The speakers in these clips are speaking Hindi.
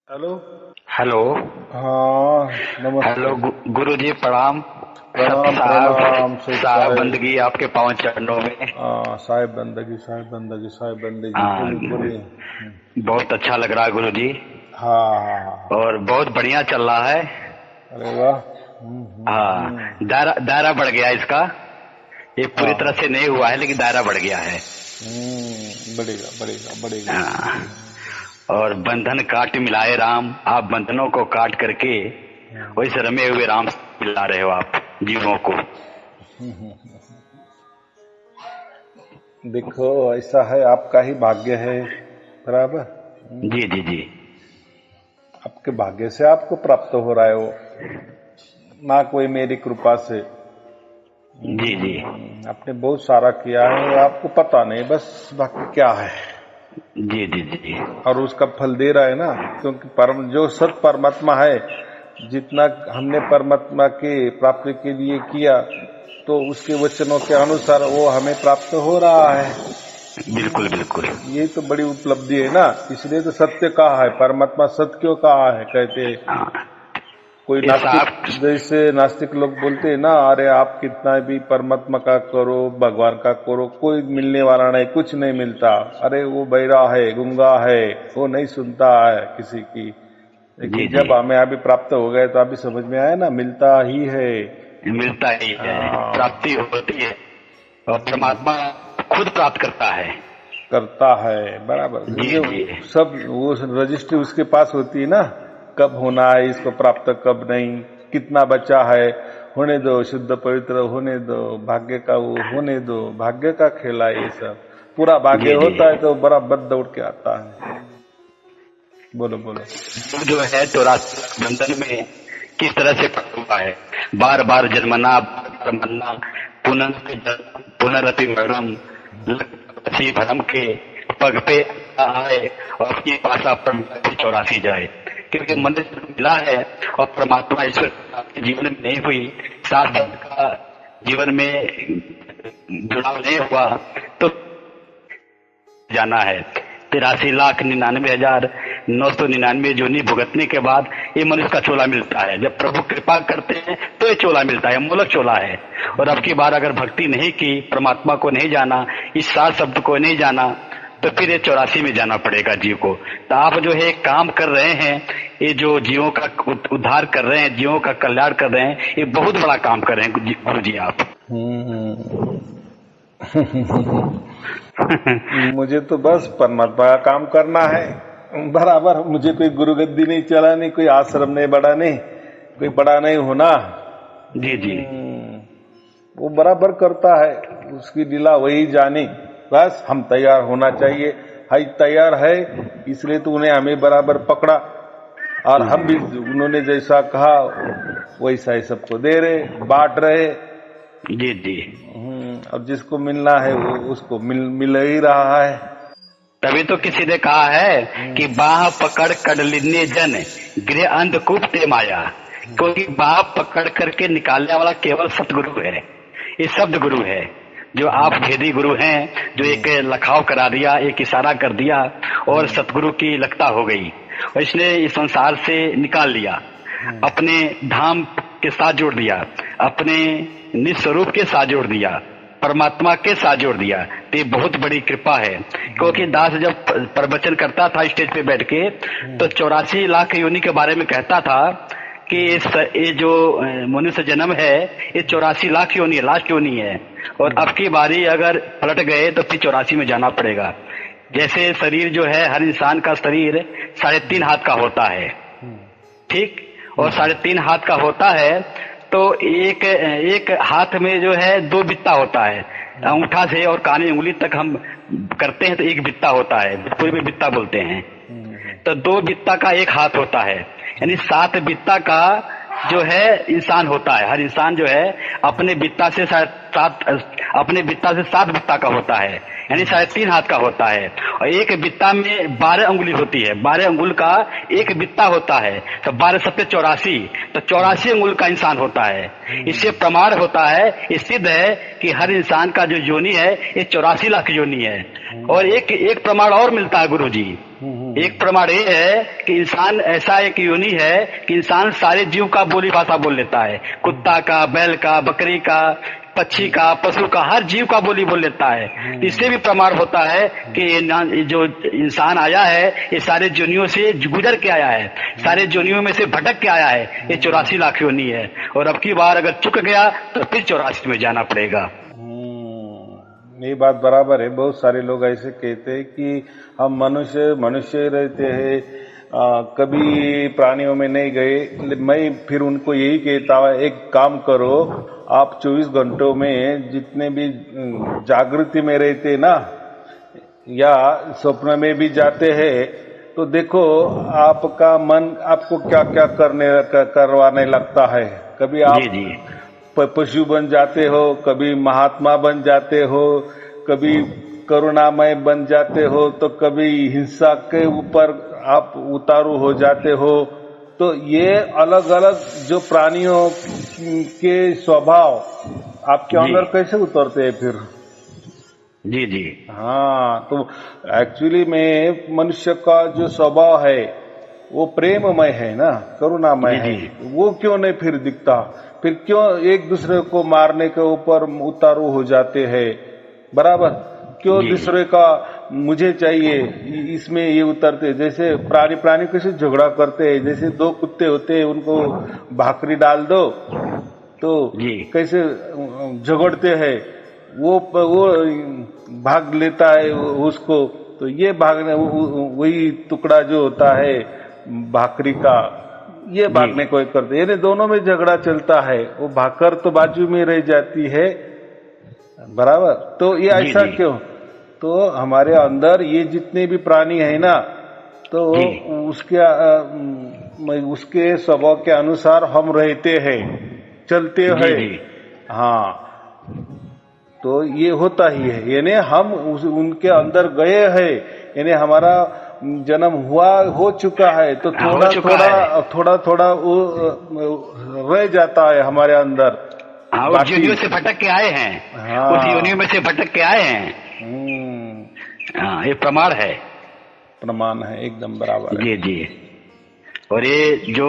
हेलो। हेलो। हाँ, हेलो नमस्ते। गुरु जी प्रणाम। सत्य प्रणाम साहब, प्रणाम शेख साहब साहब। बंदगी आपके पांव चरणों में। साहिब बंदगी, साहिब बंदगी, साहिब बंदगी, हाँ, बोलिए बोलिए। बहुत अच्छा लग रहा है गुरु जी। हाँ हाँ हाँ। और बहुत बढ़िया चल रहा है। अरे वाह। हाँ, दायरा दायरा बढ़ गया इसका। ये पूरी हाँ तरह हाँ। से नहीं हुआ है लेकिन दायरा बढ़ गया है। बढ़ेगा बढ़ेगा बढ़ेगा। हाँ, और बंधन काट मिलाए राम, आप बंधनों को काट करके वैसे रमे हुए राम से मिला रहे हो आप जीवों को। देखो, ऐसा है, आपका ही भाग्य है। बराबर। जी जी जी। आपके भाग्य से आपको प्राप्त हो रहा है वो, ना कोई मेरी कृपा से। जी जी आपने बहुत सारा किया है, आपको पता नहीं बस बाकी क्या है। जी जी जी। और उसका फल दे रहा है ना, क्योंकि परम जो सत परमात्मा है, जितना हमने परमात्मा के प्राप्ति के लिए किया, तो उसके वचनों के अनुसार वो हमें प्राप्त हो रहा है। बिल्कुल बिल्कुल। ये तो बड़ी उपलब्धि है ना। इसलिए तो सत्य कहा है, परमात्मा सत्य क्यों कहा है, कहते हैं। हाँ, कोई ये नास्तिक, साहब। जैसे नास्तिक लोग बोलते हैं ना, अरे आप कितना भी परमात्मा का करो, भगवान का करो, कोई मिलने वाला नहीं, कुछ नहीं मिलता। अरे वो बहरा है, गूंगा है, वो नहीं सुनता है किसी की। जी लेकिन जी, जब हमें अभी प्राप्त हो गए तो अभी समझ में आया ना, मिलता ही है। मिलता ही है, हाँ, प्राप्ति होती है। और हम्म, परमात्मा खुद प्राप्त करता है। करता है। बराबर, जी क्योंकि जी सब वो रजिस्ट्री उसके पास होती है ना, कब होना है इसको प्राप्त, कब नहीं, कितना बचा है, होने दो, शुद्ध पवित्र होने दो, भाग्य का वो होने दो, भाग्य का खेला ये सब। पूरा भाग्य जी जी। होता है तो बराबर दौड़ के आता है। बोलो बोलो। वो जो है 84 बंधन में किस तरह से पड़ा हुआ है। बार बार जन्मना, बार बार मरना, पुनरपि जन्म पुनरपि मरणम, लक्ष्मी भरम के पग पे आए और अपनी पासा पर 84 जाए। क्योंकि मनुष्य मिला है और परमात्मा ईश्वर के जीवन में नहीं हुई, साथ साथ का जीवन में जुड़ाव नहीं हुआ, तो जाना है। 83,99,999 जोनी भुगतने के बाद ये मनुष्य का चोला मिलता है। जब प्रभु कृपा करते हैं तो ये चोला मिलता है, मूलक चोला है। और अब की बार अगर भक्ति नहीं की, परमात्मा को नहीं जाना, इस सात शब्द को नहीं जाना, तो फिर ये 84 में जाना पड़ेगा जीव को। तो आप जो है काम कर रहे हैं, ये जो जीवों का उद्धार कर रहे हैं, जीवों का कल्याण कर रहे हैं, ये बहुत बड़ा काम कर रहे हैं गुरु जी आप। मुझे तो बस परमात्मा का काम करना है। बराबर, मुझे कोई गुरु गद्दी नहीं चलानी, कोई आश्रम नहीं बढ़ाने, कोई बड़ा नहीं होना। जी जी वो बराबर करता है, उसकी लीला वही जानी। बस हम तैयार होना चाहिए। हाई तैयार है, इसलिए तो उन्हें हमें बराबर पकड़ा, और हम भी उन्होंने जैसा कहा वैसा ही सबको दे रहे, बांट रहे। जी जी। अब जिसको मिलना है वो उसको मिल ही रहा है। तभी तो किसी ने कहा है कि बाह पकड़ कडलिन्ने जन गृह अंधकूप ते माया। क्योंकि बाह पकड़ करके निकालने वाला केवल सतगुरु है, ये शब्द गुरु है। जो आप भेदी गुरु हैं, जो एक लखाव करा दिया, एक इशारा कर दिया और सतगुरु की लगता हो गई, और इसने इस संसार से निकाल लिया, अपने धाम के साथ जोड़ दिया, अपने निस्वरूप के साथ जोड़ दिया, परमात्मा के साथ जोड़ दिया। तो ये बहुत बड़ी कृपा है। क्योंकि दास जब प्रवचन करता था स्टेज पे बैठ के, तो 84 लाख योनि के बारे में कहता था कि ये जो मनुष्य जन्म है, ये 84 लाख योनि है, लास्ट योनि है। और अब की बारी अगर पलट गए तो फिर 84 में जाना पड़ेगा। जैसे शरीर जो है, हर इंसान का शरीर 3.5 हाथ का होता है, ठीक। और 3.5 हाथ का होता है, तो एक एक हाथ में जो है दो बित्ता होता है। अंगूठा से और कानी उंगली तक हम करते हैं तो एक बित्ता होता है, पूरे में बित्ता बोलते हैं। तो दो बित्ता का एक हाथ होता है, यानी 7 बित्ता का जो है इंसान होता है। हर इंसान जो है अपने बित्ता से 7 बित्ता का होता है, यानी 3.5 हाथ का होता है। और एक बित्ता में 12 अंगुली होती है, 12 अंगुल का एक बित्ता होता है, तो 12 सत्ते 84, तो 84 अंगुल का इंसान होता है। इससे प्रमाण होता है, ये सिद्ध है कि हर इंसान का जो योनि है ये 84 लाख योनि है। और एक एक प्रमाण और मिलता है गुरु जी, एक प्रमाण ये है कि इंसान ऐसा एक योनि है कि इंसान सारे जीव का बोली भाषा बोल लेता है। कुत्ता का, बैल का, बकरी का, पक्षी का, पशु का, हर जीव का बोली बोल लेता है। इससे भी प्रमाण होता है कि ये जो इंसान आया है ये सारे योनियों से गुजर के आया है, सारे योनियों में से भटक के आया है। ये 84 लाख योनि है और अब की बार अगर चुक गया तो फिर 84 में जाना पड़ेगा। ये बात बराबर है। बहुत सारे लोग ऐसे कहते हैं कि हम मनुष्य रहते हैं, कभी प्राणियों में नहीं गए। मैं फिर उनको यही कहता हूँ, एक काम करो, आप 24 घंटों में जितने भी जागृति में रहते ना या स्वप्न में भी जाते हैं तो देखो आपका मन आपको क्या क्या करवाने लगता है। कभी आप पशु बन जाते हो, कभी महात्मा बन जाते हो, कभी करुणामय बन जाते हो, तो कभी हिंसा के ऊपर आप उतारू हो जाते हो। तो ये अलग अलग जो प्राणियों के स्वभाव आपके अंदर कैसे उतरते हैं फिर? जी। हाँ, तो एक्चुअली में मनुष्य का जो स्वभाव है वो प्रेममय है ना, करुणामय है। वो क्यों नहीं फिर दिखता? फिर क्यों एक दूसरे को मारने के ऊपर उतारू हो जाते हैं? बराबर, क्यों दूसरे का मुझे चाहिए इसमें ये उतरते? जैसे प्राणी कैसे झगड़ा करते हैं, जैसे दो कुत्ते होते हैं उनको भाकरी डाल दो तो कैसे झगड़ते हैं, वो भाग लेता है उसको, तो ये भागने वही टुकड़ा जो होता है भाकरी का, ये भागने कोई करते, यानी दोनों में झगड़ा चलता है। वो भाकर तो बाजू में रह जाती है, बराबर। तो ये ऐसा क्यों? तो हमारे अंदर ये जितने भी प्राणी है ना, तो उसके स्वभाव के अनुसार हम रहते हैं, चलते हैं। हाँ, तो ये होता ही है, यानी हम उनके अंदर गए हैं, यानी हमारा जन्म हो चुका है, तो थोड़ा वो रह जाता है हमारे अंदर। हाँ, उस योनियों से भटक के आए हैं। हाँ, उस योनियों में से भटक के आए हैं। हाँ, ये प्रमाण है, एकदम बराबर है। जी। और ये जो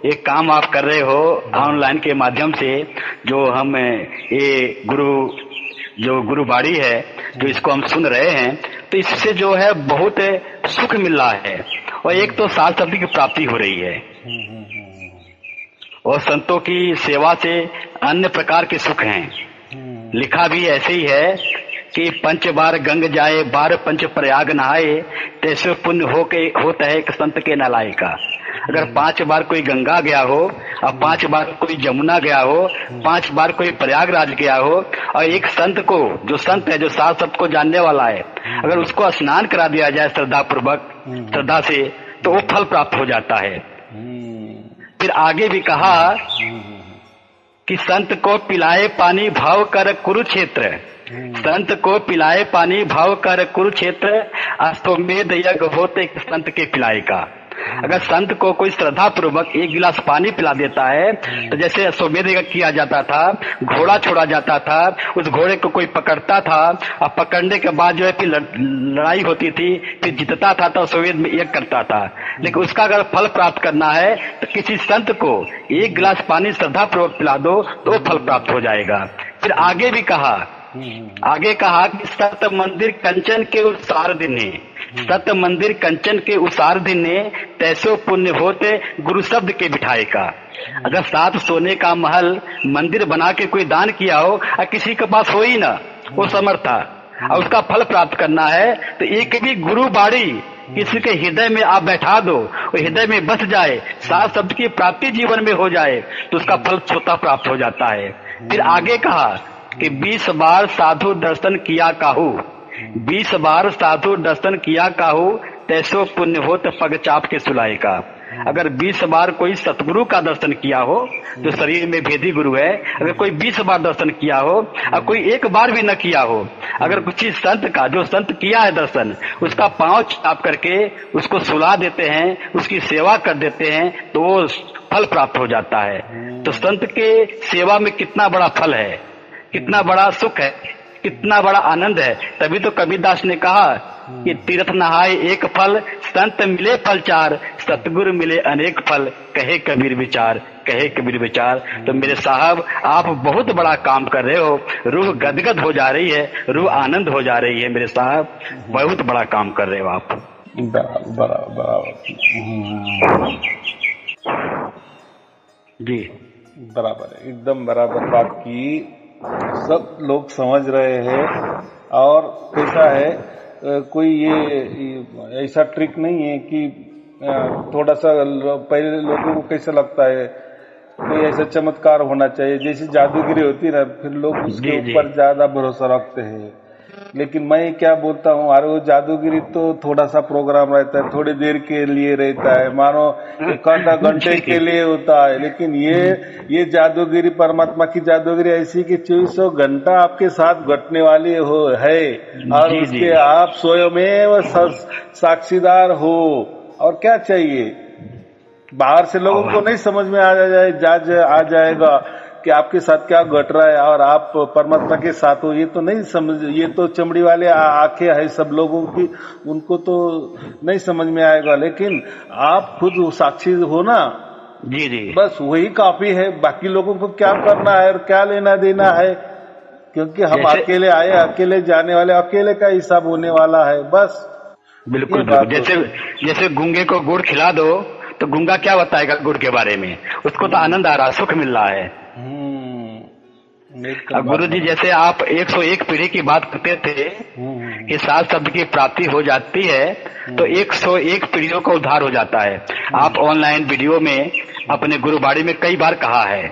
एक काम आप कर रहे हो ऑनलाइन के माध्यम से, जो हम ये गुरुवाणी है जो इसको हम सुन रहे हैं, तो इससे जो है बहुत सुख मिल रहा है और एक तो साल शब्द की प्राप्ति हो रही है और संतों की सेवा से अन्य प्रकार के सुख हैं। लिखा भी ऐसे ही है कि 5 बार गंग जाए, 12 पंच प्रयाग नहाए, तैसे पुण्य होता है एक संत के नलाए का। अगर 5 बार कोई गंगा गया हो और 5 बार कोई जमुना गया हो, 5 बार कोई प्रयागराज गया हो और एक संत को, जो संत है, जो साल शब्द को जानने वाला है, अगर उसको स्नान करा दिया जाए श्रद्धा से, तो वो फल प्राप्त हो जाता है। फिर आगे भी कहा कि संत को पिलाए पानी भाव कर कुरुक्षेत्र, संत को पिलाए पानी भाव कर कुरुक्षेत्र, अश्वमेध यज्ञ होते संत के पिलाए का। अगर संत को कोई श्रद्धा पूर्वक 1 गिलास पानी पिला देता है, तो जैसे अश्वमेध यज्ञ किया जाता था, घोड़ा छोड़ा जाता था, उस घोड़े को कोई पकड़ता था और पकड़ने के बाद जो है फिर लड़ाई होती थी, फिर जीतता था तो अश्वमेध में यज्ञ करता था। लेकिन उसका अगर फल प्राप्त करना है तो किसी संत को 1 गिलास पानी श्रद्धा पूर्वक पिला दो तो फल प्राप्त हो जाएगा। फिर आगे कहा कि सत मंदिर कंचन के उसार दिने, सत मंदिर कंचन के उसार दिने, तैसो पुण्य होते गुरु शब्द के बिठाए का। अगर 7 सोने का महल मंदिर बना के कोई दान किया हो और किसी के पास हो ही ना वो समर्था और उसका फल प्राप्त करना है, तो एक भी गुरु बाड़ी किसी के हृदय में आप बैठा दो, वो हृदय में बस जाए, 7 शब्द की प्राप्ति जीवन में हो जाए, तो उसका फल स्वतः प्राप्त हो जाता है। फिर आगे कहा कि 20 बार साधु दर्शन किया काहू, 20 बार साधु दर्शन किया काहू, तैसो पुण्य हो तो पग चाप के सुलाए का। अगर 20 बार कोई सतगुरु का दर्शन किया हो, जो शरीर में भेदी गुरु है, अगर कोई 20 बार दर्शन किया हो और कोई 1 बार भी न किया हो, अगर किसी संत का, जो संत किया है दर्शन, उसका पांव चाप करके उसको सुला देते हैं, उसकी सेवा कर देते हैं, तो वो फल प्राप्त हो जाता है। तो संत के सेवा में कितना बड़ा फल है, कितना बड़ा सुख है, कितना बड़ा आनंद है। तभी तो कबीरदास ने कहा कि तीर्थ नहाए एक फल, संत मिले फल चार, सतगुरु मिले अनेक फल, कहे कबीर विचार, कहे कबीर विचार। तो मेरे साहब आप बहुत बड़ा काम कर रहे हो, रूह गदगद हो जा रही है, रूह आनंद हो जा रही है मेरे साहब, बहुत बड़ा काम कर रहे हो आप। बराबर बराबर जी बराबर है, एकदम बराबर बात की। सब लोग समझ रहे हैं। और कैसा है, कोई ये ऐसा ट्रिक नहीं है कि थोड़ा सा पहले लोगों को कैसा लगता है कोई ऐसा चमत्कार होना चाहिए, जैसी जादूगिरी होती है ना, फिर लोग उसके जी जी ऊपर ज्यादा भरोसा रखते हैं। लेकिन मैं क्या बोलता हूँ, अरे वो जादूगिरी तो थोड़ा सा प्रोग्राम रहता है, थोड़ी देर के लिए रहता है, मानो एक आधा घंटे के लिए होता है। लेकिन ये जादूगिरी, परमात्मा की जादूगिरी ऐसी कि 24 घंटा आपके साथ घटने वाली है, और जी उसके जी आप स्वयमेव साक्षीदार हो। और क्या चाहिए? बाहर से लोगों को नहीं समझ में आ जाएगा कि आपके साथ क्या घट रहा है और आप परमात्मा के साथ हो, ये तो नहीं समझ, ये तो चमड़ी वाले आंखें है सब लोगों की, उनको तो नहीं समझ में आएगा। लेकिन आप खुद साक्षी हो ना, जी जी बस वही काफी है। बाकी लोगों को क्या करना है और क्या लेना देना है, क्योंकि हम जैसे अकेले आए, अकेले जाने वाले, अकेले का हिसाब होने वाला है, बस ये बिल्कुल बिल्कुल, बात जैसे होती जैसे गूंगे को गुड़ खिला दो तो गूंगा क्या बताएगा गुड़ के बारे में, उसको तो आनंद आ रहा, सुख मिल रहा है। है। एकदम अब बात गुरु जी बराबर। जैसे आप 101 पीढ़ी की बात करते थे कि सात शब्द की प्राप्ति हो जाती है, तो 101 पीढ़ियों का उद्धार हो जाता है। आप ऑनलाइन वीडियो में अपने गुरु बाड़ी में कई बार कहा है।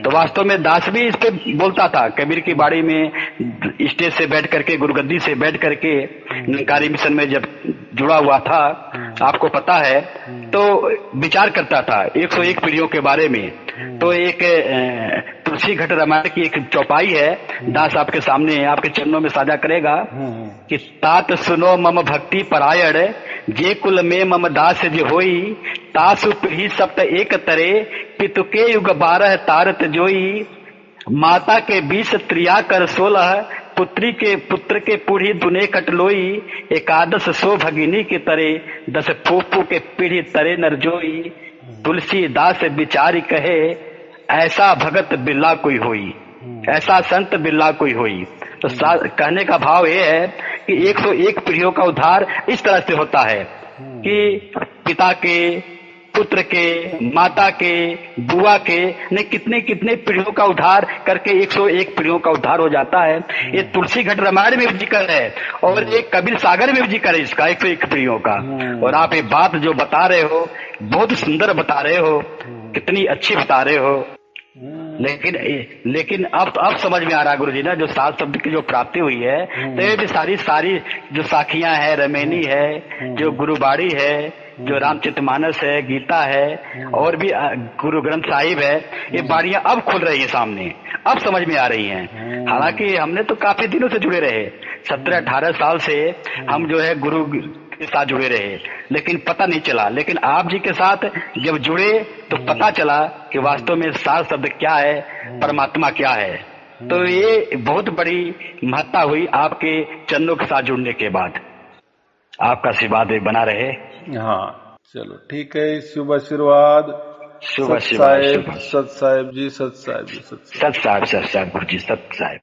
तो वास्तव में दास भी इस पे बोलता था, कबीर की बाड़ी में स्टेज से बैठ करके, गुरुगद्दी से बैठ करके निरंकारी मिशन में जब जुड़ा हुआ था, आपको पता है, तो विचार करता था 101 पीढ़ियों के बारे में। तो एक तुलसी घट रामायण की एक चौपाई है, दास आपके सामने आपके चरणों में साझा करेगा कि तात सुनो मम भक्ति परायण, जे कुल में मम दास जो होई, तासु पीढ़ी सप्त एक तरे, पितु के युग 12 तारत जोई, माता के 20 त्रिया कर 16, पुत्र के पूढ़ी दुने कटलोई, एकादश सो भगिनी के तरे, 10 फूफू के पीढ़ी तरे नरजोई, तुलसीदास विचारी कहे, ऐसा भगत बिल्ला कोई होई, ऐसा संत बिल्ला कोई होई। तो कहने का भाव ये है कि 101 पीढ़ियों का उद्धार इस तरह से होता है कि पिता के, पुत्र के, माता के, बुआ के, ने कितने कितने पीढ़ियों का उद्धार करके 101 पीढ़ियों का उद्धार हो जाता है। ये तुलसी घट रामायण में भी जिक्र है और एक कबीर सागर में भी जिक्र है इसका, 101 पीढ़ियों का। और आप ये बात जो बता रहे हो बहुत सुंदर बता रहे हो, कितनी अच्छी बता रहे हो। लेकिन अब समझ में आ रहा गुरु जी ना, जो सात शब्द की जो प्राप्ति हुई है, तो ये भी सारी जो साखियां है, रमेनी है, जो गुरुबाड़ी है, जो रामचरितमानस है, गीता है, और भी गुरु ग्रंथ साहिब है, ये बाड़ियां अब खुल रही है सामने, अब समझ में आ रही हैं। हालांकि हमने तो काफी दिनों से जुड़े रहे, 17-18 साल से हम जो है गुरु के साथ जुड़े रहे, लेकिन पता नहीं चला। लेकिन आप जी के साथ जब जुड़े तो पता चला कि वास्तव में सात शब्द क्या है, परमात्मा क्या है। तो ये बहुत बड़ी महत्ता हुई आपके चरणों के साथ जुड़ने के बाद। आपका आशीर्वाद बना रहे। हाँ चलो ठीक है, शुभ आशीर्वाद। शुभ आशीर्वाद, सत साहेब जी, सत साहेब जी, सत साहेब। सत साहब गुरु जी, सत साहब।